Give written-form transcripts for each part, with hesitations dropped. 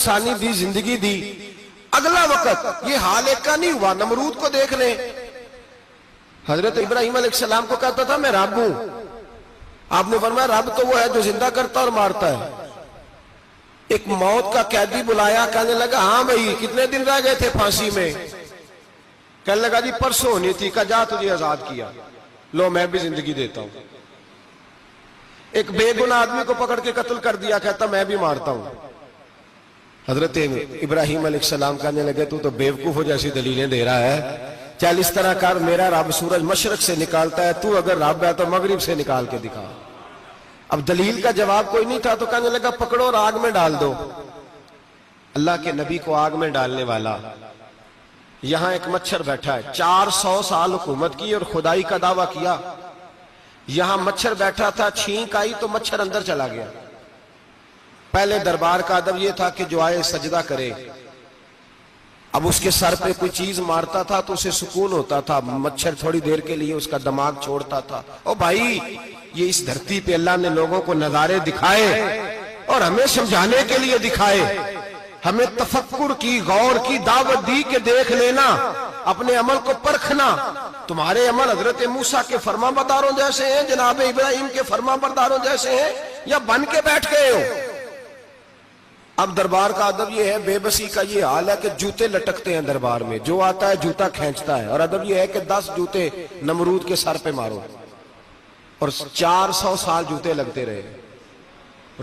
ثانی دی، زندگی دی، اگلا وقت یہ حال ایک کا نہیں ہوا۔ نمرود کو دیکھ لیں، حضرت ابراہیم علیہ السلام کو کہتا تھا میں رب ہوں، آپ نے فرمایا رب تو وہ ہے جو زندہ کرتا اور مارتا ہے۔ ایک موت کا قیدی بلایا، کہنے لگا ہاں بھائی کتنے دن رہ گئے تھے پھانسی میں؟ کہنے لگا جی پرسوں ہونی تھی۔ کہا جا تجھے آزاد کیا، لو میں بھی زندگی دیتا ہوں۔ ایک بے گناہ آدمی کو پکڑ کے قتل کر دیا، کہتا میں بھی مارتا ہوں۔ حضرت ابراہیم علیہ السلام کہنے لگے تو بیوقوفوں جیسی دلیلیں دے رہا ہے، چل اس طرح کر، میرا رب سورج مشرق سے نکالتا ہے، تو اگر رب ہے تو مغرب سے نکال کے دکھا۔ اب دلیل کا جواب کوئی نہیں تھا تو کہنے لگا پکڑو اور آگ میں ڈال دو۔ اللہ کے نبی کو آگ میں ڈالنے والا، یہاں ایک مچھر بیٹھا ہے، 400 سال حکومت کی اور خدائی کا دعویٰ کیا، یہاں مچھر بیٹھا تھا، چھینک آئی تو مچھر اندر چلا گیا۔ پہلے دربار کا ادب یہ تھا کہ جو آئے سجدہ کرے، اب اس کے سر پہ کوئی چیز مارتا تھا تو اسے سکون ہوتا تھا، مچھر تھوڑی دیر کے لیے اس کا دماغ چھوڑتا تھا۔ او بھائی یہ اس دھرتی پہ اللہ نے لوگوں کو نظارے دکھائے اور ہمیں سمجھانے کے لیے دکھائے، ہمیں تفکر کی، غور کی دعوت دی کہ دیکھ لینا، اپنے عمل کو پرکھنا۔ تمہارے عمل حضرت موسیٰ کے فرما برداروں جیسے ہیں، جناب ابراہیم کے فرما برداروں جیسے ہیں، یا بن کے بیٹھ گئے ہو؟ اب دربار کا ادب یہ ہے، بے بسی کا یہ حال ہے کہ جوتے لٹکتے ہیں دربار میں، جو آتا ہے جوتا کھینچتا ہے، اور ادب یہ ہے کہ 10 جوتے نمرود کے سر پہ مارو، اور 400 سال جوتے لگتے رہے۔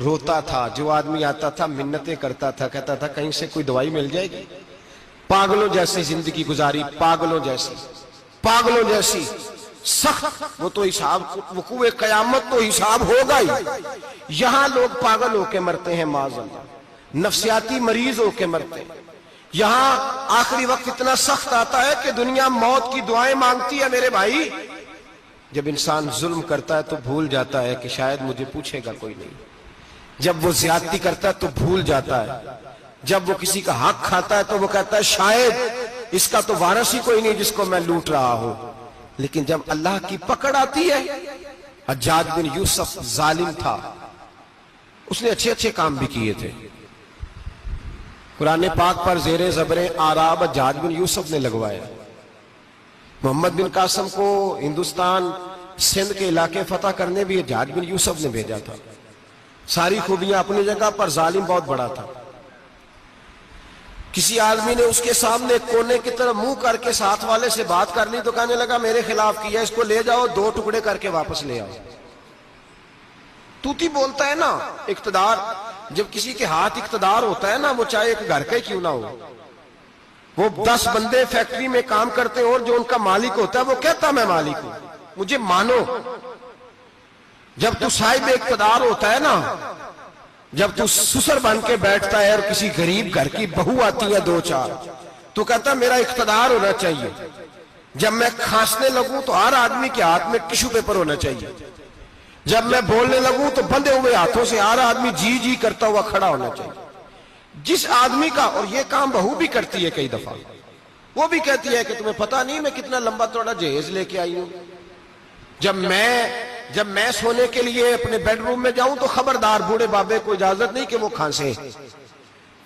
روتا تھا، جو آدمی آتا تھا منتیں کرتا تھا، کہتا تھا کہیں سے کوئی دوائی مل جائے گی۔ پاگلوں جیسی زندگی گزاری، پاگلوں جیسی سخت، وہ تو حساب، وقوع قیامت تو حساب ہوگا ہی۔ یہاں لوگ پاگل ہو کے مرتے ہیں، معاذ اللہ، نفسیاتی مریض ہو کے مرتے ہیں۔ یہاں آخری وقت اتنا سخت آتا ہے کہ دنیا موت کی دعائیں مانگتی ہے۔ میرے بھائی جب انسان ظلم کرتا ہے تو بھول جاتا ہے کہ شاید مجھے پوچھے گا کوئی نہیں، جب وہ زیادتی کرتا ہے تو بھول جاتا ہے، جب وہ کسی کا حق کھاتا ہے تو وہ کہتا ہے شاید اس کا تو وارث ہی کوئی نہیں جس کو میں لوٹ رہا ہوں۔ لیکن جب اللہ کی پکڑ آتی ہے، حجاج بن یوسف ظالم تھا، اس نے اچھے کام بھی کیے تھے۔ قرآن پاک پر زیر زبر آراب حجاج بن یوسف نے لگوایا۔ محمد بن قاسم کو ہندوستان سندھ کے علاقے فتح کرنے بھی حجاج بن یوسف نے بھیجا تھا۔ ساری خوبیاں اپنی جگہ پر، ظالم بہت بڑا تھا۔ کسی آدمی نے اس کے سامنے کونے کی طرف منہ کر کے ساتھ والے سے بات کر لی تو کہنے لگا میرے خلاف کیا، اس کو لے جاؤ، 2 ٹکڑے کر کے واپس لے آؤ۔ توتی بولتا ہے نا، اقتدار، جب کسی کے ہاتھ اقتدار ہوتا ہے نا، وہ چاہے ایک گھر کا ہی کیوں نہ ہو، وہ 10 بندے فیکٹری میں کام کرتے ہیں اور جو ان کا مالک ہوتا ہے وہ کہتا میں مالک ہوں، مجھے مانو۔ جب تو صاحب اقتدار ہوتا ہے نا، جب تو سسر بن کے بیٹھتا ہے اور کسی غریب گھر کی بہو آتی ہے 2-4 تو کہتا میرا اقتدار ہونا چاہیے، جب میں کھانسنے لگوں تو ہر آدمی کے ہاتھ میں ٹشو پیپر ہونا چاہیے، جب میں بولنے لگوں تو بندے ہوئے ہاتھوں سے ہر آدمی جی جی کرتا ہوا کھڑا ہونا چاہیے۔ جس آدمی کا، اور یہ کام بہو بھی کرتی ہے کئی دفعہ، وہ بھی کہتی ہے کہ تمہیں پتا نہیں میں کتنا لمبا چوڑا جہیز لے کے آئی ہوں، جب میں سونے کے لیے اپنے بیڈ روم میں جاؤں تو خبردار بوڑھے بابے کو اجازت نہیں کہ وہ کھانسے۔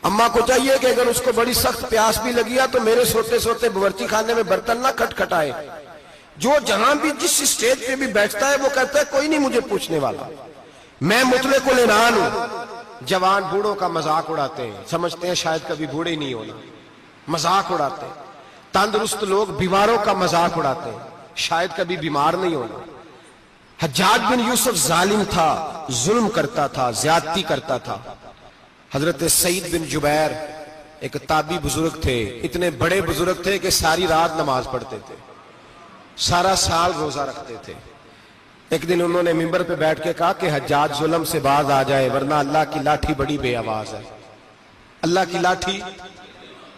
اماں کو چاہیے کہ اگر اس کو بڑی سخت پیاس بھی لگی ہے تو میرے سوتے سوتے باورچی خانے میں برتن نہ کھٹکھٹائے۔ جو جہاں بھی جس اسٹیج پہ بھی بیٹھتا ہے وہ کہتا ہے کوئی نہیں مجھے پوچھنے والا، میں مطلق العنان ہوں۔ جوان بوڑھوں کا مذاق اڑاتے ہیں، سمجھتے ہیں شاید کبھی بوڑھے ہی نہیں ہونا، مذاق اڑاتے ہیں۔ تندرست لوگ بیماروں کا مذاق اڑاتے ہیں، شاید کبھی بیمار نہیں ہونا۔ حجاج بن یوسف ظالم تھا، ظلم کرتا تھا، زیادتی کرتا تھا۔ حضرت سعید بن جبیر ایک تابعی بزرگ تھے، اتنے بڑے بزرگ تھے کہ ساری رات نماز پڑھتے تھے، سارا سال روزہ رکھتے تھے۔ ایک دن انہوں نے منبر پہ بیٹھ کے کہا کہ حجاج ظلم سے باز آ جائے ورنہ اللہ کی لاٹھی بڑی بے آواز ہے۔ اللہ کی لاٹھی،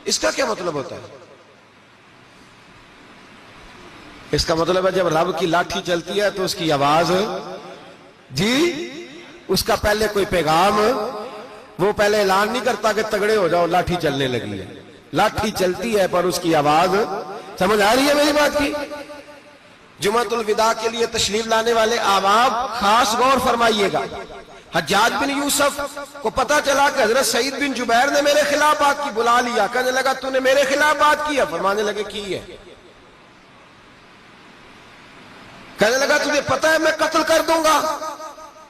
اس کا کیا مطلب ہوتا ہے؟ اس کا مطلب ہے جب رب کی لاٹھی چلتی ہے تو اس کی آواز، جی اس کا پہلے کوئی پیغام، وہ پہلے اعلان نہیں کرتا کہ تگڑے ہو جاؤ لاٹھی چلنے لگی ہے، لاٹھی چلتی ہے پر اس کی آواز، سمجھ آ رہی ہے میری بات کی؟ جمعۃ الوداع کے لیے تشریف لانے والے احباب خاص غور فرمائیے گا، حجاج بن یوسف کو پتا چلا کہ حضرت سعید بن جبیر نے میرے خلاف بات کی، بلا لیا، کہنے لگا تو نے میرے خلاف بات کی ہے؟ فرمانے لگے کی ہے۔ کہنے لگا تجھے پتا ہے میں قتل کر دوں گا؟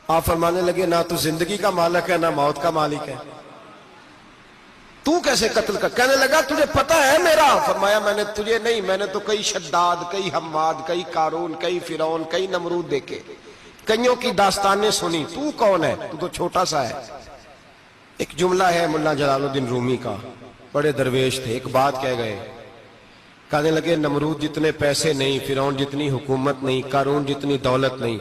آپ فرمانے لگے نہ تو زندگی کا مالک ہے نہ موت کا مالک ہے، تو کیسے قتل کر؟ کہنے لگا تجھے پتا ہے میرا؟ فرمایا میں نے تجھے نہیں، میں نے تو کئی شداد، کئی حماد، کئی قارون، کئی فرعون، کئی نمرود دیکھے، کئیوں کی داستانیں سنی، تو کون ہے؟ تو تو چھوٹا سا ہے۔ ایک جملہ ہے ملا جلال الدین رومی کا، بڑے درویش تھے، ایک بات کہہ گئے، کہنے لگے نمرود جتنے پیسے نہیں، فرعون جتنی حکومت نہیں، قارون جتنی دولت نہیں،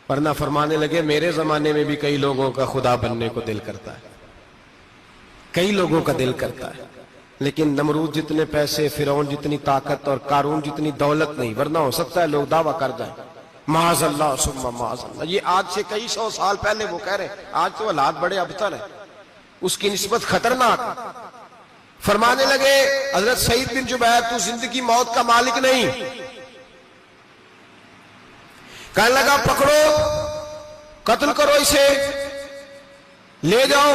ورنہ فرمانے لگے میرے زمانے میں بھی کئی لوگوں کا خدا بننے کو دل کرتا ہے، کئی لوگوں کا دل کرتا ہے، لیکن نمرود جتنے پیسے، فرعون جتنی طاقت اور قارون جتنی دولت نہیں، ورنہ ہو سکتا ہے لوگ دعویٰ کر جائیں معاذ اللہ ثم معاذ اللہ۔ یہ آج سے کئی سو سال پہلے وہ کہہ رہے، آج تو حالات بڑے ابتر ہیں، اس کی نسبت خطرناک۔ فرمانے لگے حضرت سعید بن جبیر تو زندگی موت کا مالک نہیں۔ کہنے لگا پکڑو، قتل کرو اسے، لے جاؤ۔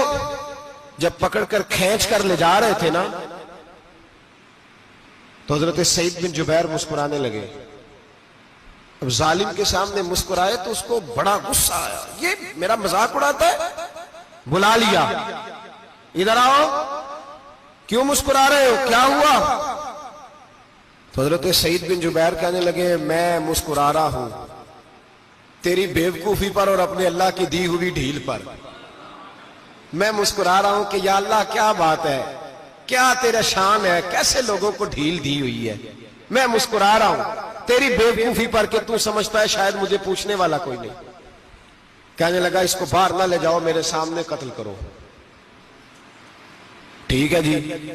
جب پکڑ کر کھینچ کر لے جا رہے تھے نا، تو حضرت سعید بن جبیر مسکرانے لگے۔ اب ظالم کے سامنے مسکرائے تو اس کو بڑا غصہ آیا، یہ میرا مذاق اڑاتا ہے؟ بلا لیا، ادھر آؤ، کیوں مسکرا رہے ہو، کیا ہوا؟ تو حضرت سعید بن جبیر کہنے لگے میں مسکرا رہا ہوں تیری بیوقوفی پر اور اپنے اللہ کی دی ہوئی ڈھیل پر۔ میں مسکرا رہا ہوں کہ یا اللہ کیا بات ہے، کیا تیرا شان ہے، کیسے لوگوں کو ڈھیل دی ہوئی ہے۔ میں مسکرا رہا ہوں تیری بیوقوفی پر کہ تو سمجھتا ہے شاید مجھے پوچھنے والا کوئی نہیں۔ کہنے لگا اس کو باہر نہ لے جاؤ، میرے سامنے قتل کرو۔ ٹھیک ہے جی،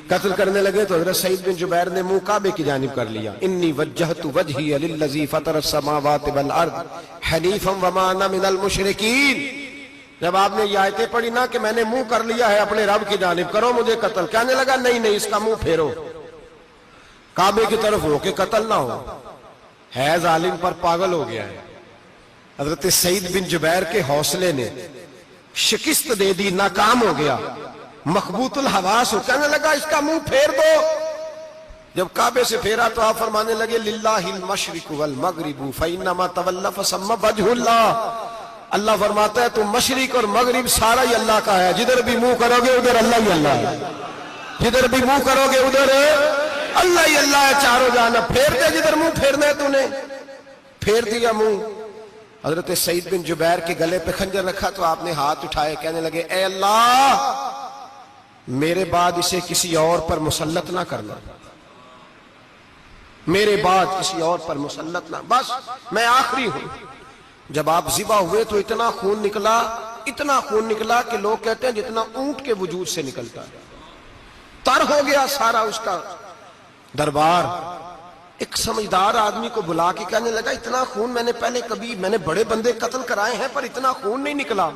قتل کرنے لگے تو حضرت سعید بن جبیر نے منہ کعبے کی جانب کر لیا، انی وجہت وجہی للذی فطر السماوات والارض حنیفا وما انا من المشرکین۔ جب آپ نے یہ آیتیں پڑھی نا کہ میں نے منہ کر لیا ہے اپنے رب کی جانب، کرو مجھے قتل، کہنے لگا نہیں نہیں، اس کا منہ پھیرو، کعبے کی طرف ہو کے قتل نہ ہو، ہے ظالم پر پاگل ہو گیا ہے۔ حضرت سعید بن جبیر کے حوصلے نے شکست دے دی، ناکام ہو گیا، مخبوط الحواس ہو، کہنے لگا اس کا منہ پھیر دو۔ جب کعبے سے پھیرا تو آپ فرمانے لگے للہ المشرق والمغرب فإنما تولى فثم وجه اللہ۔ اللہ فرماتا ہے تو مشرق اور مغرب سارا ہی اللہ کا ہے، جدھر بھی منہ کرو گے ادھر اللہ ہی اللہ ہے، جدھر بھی منہ کرو گے ادھر اللہ ہی اللہ ہے، چاروں جانب۔ پھیر دے جدھر منہ پھیرنا ہے، تو نے پھیر دیا منہ۔ حضرت سعید بن جبیر کے گلے پہ خنجر رکھا تو آپ نے ہاتھ اٹھائے، کہنے لگے اے اللہ میرے بعد اسے کسی اور پر مسلط نہ کرنا، میرے بعد کسی اور پر مسلط نہ، بس میں آخری ہوں۔ جب آپ ذبح ہوئے تو اتنا خون نکلا کہ لوگ کہتے ہیں جتنا اونٹ کے وجود سے نکلتا ہے، تر ہو گیا سارا اس کا دربار۔ ایک سمجھدار آدمی کو بلا کے کہنے لگا اتنا خون میں نے بڑے بندے قتل کرائے ہیں پر اتنا خون نہیں نکلا۔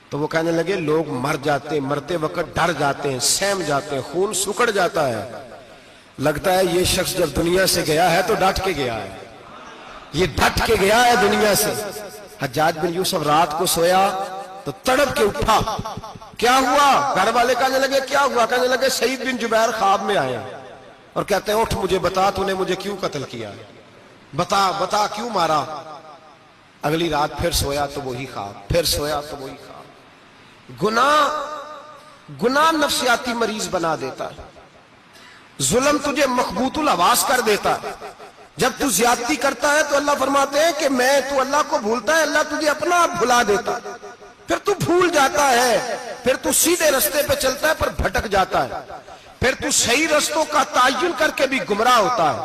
تو وہ کہنے لگے لوگ مر جاتے، مرتے وقت ڈر جاتے ہیں، سہم جاتے ہیں، خون سکڑ جاتا ہے، لگتا ہے یہ شخص جب دنیا سے گیا ہے تو ڈٹ کے گیا ہے، یہ ڈٹ کے گیا ہے دنیا سے۔ حجاج بن یوسف رات کو سویا تو تڑپ کے اٹھا، کیا ہوا؟ گھر والے کہنے لگے کیا ہوا؟ کہنے لگے سعید بن جبیر خواب میں آئے اور کہتے ہیں اٹھ مجھے بتا تو نے مجھے کیوں قتل کیا، بتا کیوں مارا؟ اگلی رات پھر سویا تو وہی خواب، پھر سویا تو وہی خواب۔ گناہ نفسیاتی مریض بنا دیتا ہے، ظلم تجھے مخبوط الحواس کر دیتا ہے۔ جب تو زیادتی کرتا ہے تو اللہ فرماتے ہیں کہ تو اللہ کو بھولتا ہے، اللہ تجھے اپنا آپ بھلا دیتا ہے، پھر تو بھول جاتا ہے، پھر تو سیدھے رستے پہ چلتا ہے پر بھٹک جاتا ہے، پھر تو صحیح رستوں کا تعین کر کے بھی گمراہ ہوتا ہے،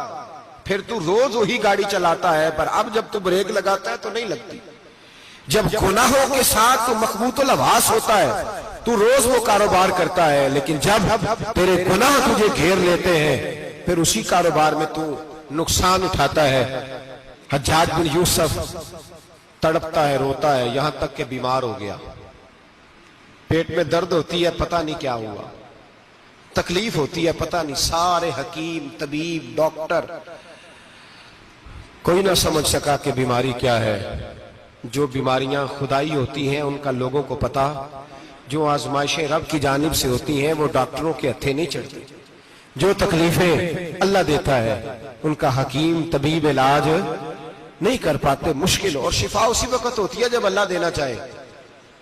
پھر تو روز وہی گاڑی چلاتا ہے پر اب جب تو بریک لگاتا ہے تو نہیں لگتی۔ جب گناہوں کے ساتھ تو مخبوط الحواس ہوتا ہے تو روز وہ کاروبار کرتا ہے، لیکن جب تیرے گناہ تجھے گھیر لیتے ہیں پھر اسی کاروبار میں تو نقصان اٹھاتا ہے۔ حجاج بن یوسف تڑپتا ہے، روتا ہے، یہاں تک کہ بیمار ہو گیا، پیٹ میں درد ہوتی ہے، پتہ نہیں کیا ہوا، تکلیف ہوتی ہے، پتہ نہیں، سارے حکیم، طبیب، ڈاکٹر، کوئی نہ سمجھ سکا کہ بیماری کیا ہے۔ جو بیماریاں خدائی ہوتی ہیں ان کا لوگوں کو پتا، جو آزمائشیں رب کی جانب سے ہوتی ہیں وہ ڈاکٹروں کے ہتھے نہیں چڑھتی، جو تکلیفیں اللہ دیتا ہے ان کا حکیم طبیب علاج نہیں کر پاتے، مشکل، اور شفا اسی وقت ہوتی ہے جب اللہ دینا چاہے،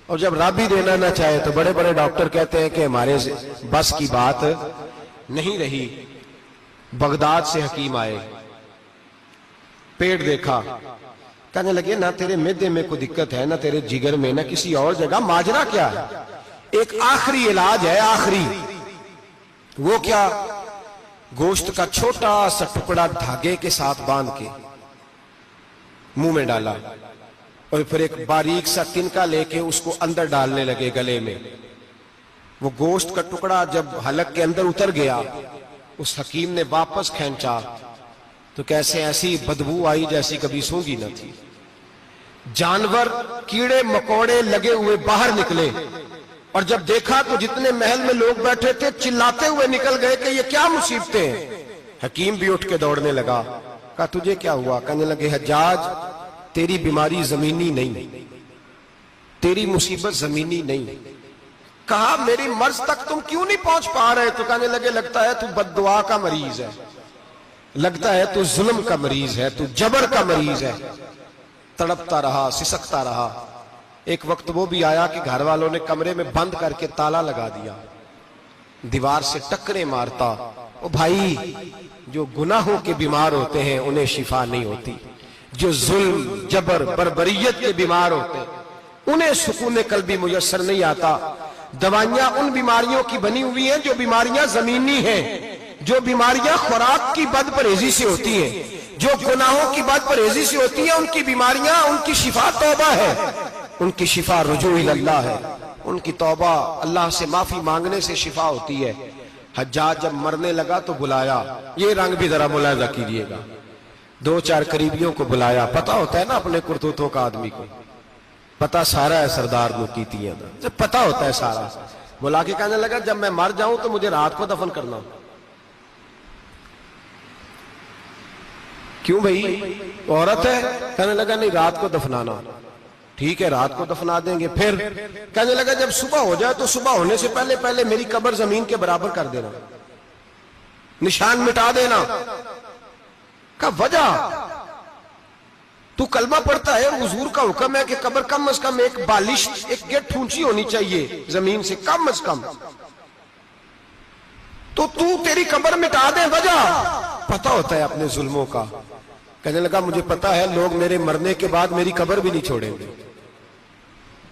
اور جب رب بھی دینا نہ چاہے تو بڑے بڑے ڈاکٹر کہتے ہیں کہ ہمارے بس کی بات نہیں رہی۔ بغداد سے حکیم آئے، پیٹ دیکھا، کہنے لگے نہ تیرے معدے میں کوئی دقت ہے، نہ تیرے جگر میں، نہ کسی اور جگہ، ماجرا کیا ہے؟ ایک آخری علاج ہے، آخری، وہ کیا؟ گوشت کا چھوٹا سا ٹکڑا دھاگے کے ساتھ باندھ کے منہ میں ڈالا، اور پھر ایک باریک سا تنکا لے کے اس کو اندر ڈالنے لگے گلے میں۔ وہ گوشت کا ٹکڑا جب حلق کے اندر اتر گیا، اس حکیم نے واپس کھینچا تو کیسے ایسی بدبو آئی جیسی کبھی سونگی نہ تھی۔ جانور، کیڑے مکوڑے لگے ہوئے باہر نکلے، اور جب دیکھا تو جتنے محل میں لوگ بیٹھے تھے چلاتے ہوئے نکل گئے کہ یہ کیا مصیبتیں ہیں۔ حکیم بھی اٹھ کے دوڑنے لگا، کہا تجھے کیا ہوا؟ کہنے لگے حجاج تیری بیماری زمینی نہیں، تیری مصیبت زمینی نہیں۔ کہا میری مرض تک تم کیوں نہیں پہنچ پا رہے؟ تو کہنے لگے لگتا ہے تو بد دعا کا مریض ہے، لگتا ہے تو ظلم کا مریض ہے، تو جبر کا مریض ہے۔ تڑپتا رہا، سسکتا رہا۔ ایک وقت وہ بھی آیا کہ گھر والوں نے کمرے میں بند کر کے تالا لگا دیا، دیوار سے ٹکرے مارتا۔ او بھائی، جو گناہوں کے بیمار ہوتے ہیں انہیں شفا نہیں ہوتی، جو ظلم، جبر، بربریت کے بیمار ہوتے ہیں انہیں سکون قلبی میسر نہیں آتا۔ دوائیاں ان بیماریوں کی بنی ہوئی ہیں جو بیماریاں زمینی ہیں، جو بیماریاں خوراک کی بد پرہیزی سے ہوتی ہیں، جو گناہوں کی بد پرہیزی سے ہوتی ہیں، ان کی بیماریاں، ان کی شفا توبہ ہے، ان کی شفا رجوع اللہ ہے، ان کی توبہ اللہ سے معافی مانگنے سے شفا ہوتی ہے۔ حجاج جب مرنے لگا تو بلایا، یہ رنگ بھی ذرا ملاحظہ کیجئے گا، دو چار قریبیوں کو بلایا، پتہ ہوتا ہے نا اپنے کرتوتوں کا آدمی کو، پتہ سارا ہے سردار نوکیتیاں دا، پتہ ہوتا ہے سارا۔ بلا کے کہنے لگا جب میں مر جاؤں تو مجھے رات کو دفن کرنا۔ کیوں بھائی، عورت ہے؟ کہنے لگا نہیں، رات کو دفنانا۔ ٹھیک ہے، رات کو دفنا دیں گے۔ پھر کہنے لگا جب صبح ہو جائے تو صبح ہونے سے پہلے پہلے میری قبر زمین کے برابر کر دینا، نشان مٹا دینا۔ کہا وجہ؟ تو کلمہ پڑھتا ہے، حضور کا حکم ہے کہ قبر کم از کم ایک بالش، ایک گیٹ اونچی ہونی چاہیے زمین سے، کم از کم، تو تیری قبر مٹا دے، وجہ؟ پتہ ہوتا ہے اپنے ظلموں کا۔ کہنے لگا مجھے پتا ہے لوگ میرے مرنے کے بعد میری قبر بھی نہیں چھوڑیں گے،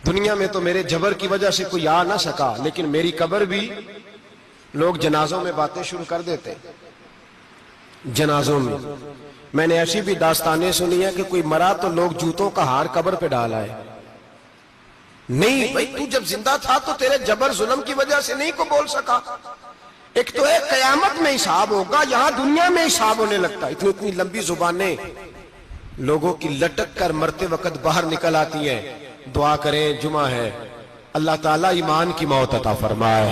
دنیا میں تو میرے جبر کی وجہ سے کوئی آ نہ سکا، لیکن میری قبر بھی لوگ جنازوں میں باتیں شروع کر دیتے۔ جنازوں میں نے ایسی بھی داستانیں سنی ہیں کہ کوئی مرا تو لوگ جوتوں کا ہار قبر پہ ڈال آئے۔ نہیں بھائی، تو جب زندہ تھا تو تیرے جبر ظلم کی وجہ سے نہیں کو بول سکا۔ ایک تو ہے قیامت میں حساب ہوگا، یہاں دنیا میں حساب ہونے لگتا۔ اتنی لمبی زبانیں لوگوں کی لٹک کر مرتے وقت باہر نکل آتی ہیں۔ دعا کریں، جمعہ ہے، اللہ تعالیٰ ایمان کی موت عطا فرمائے۔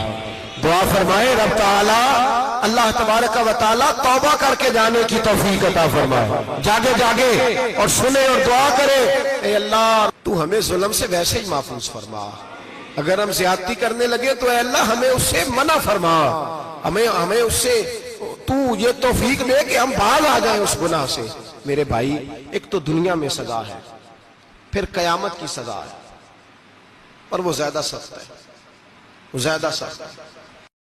دعا فرمائے رب تعالیٰ، اللہ تبارک و تعالیٰ توبہ کر کے جانے کی توفیق عطا فرمائے۔ جاگے جاگے اور سنے اور دعا کرے، اے اللہ تو ہمیں ظلم سے ویسے ہی محفوظ فرما، اگر ہم زیادتی کرنے لگے تو اے اللہ ہمیں اس سے منع فرما، ہمیں اس سے تو یہ توفیق دے کہ ہم باز آ جائیں اس گناہ سے۔ میرے بھائی، ایک تو دنیا میں سزا ہے، پھر قیامت کی سزا ہے، اور وہ زیادہ سخت ہے، وہ زیادہ سخت ہے۔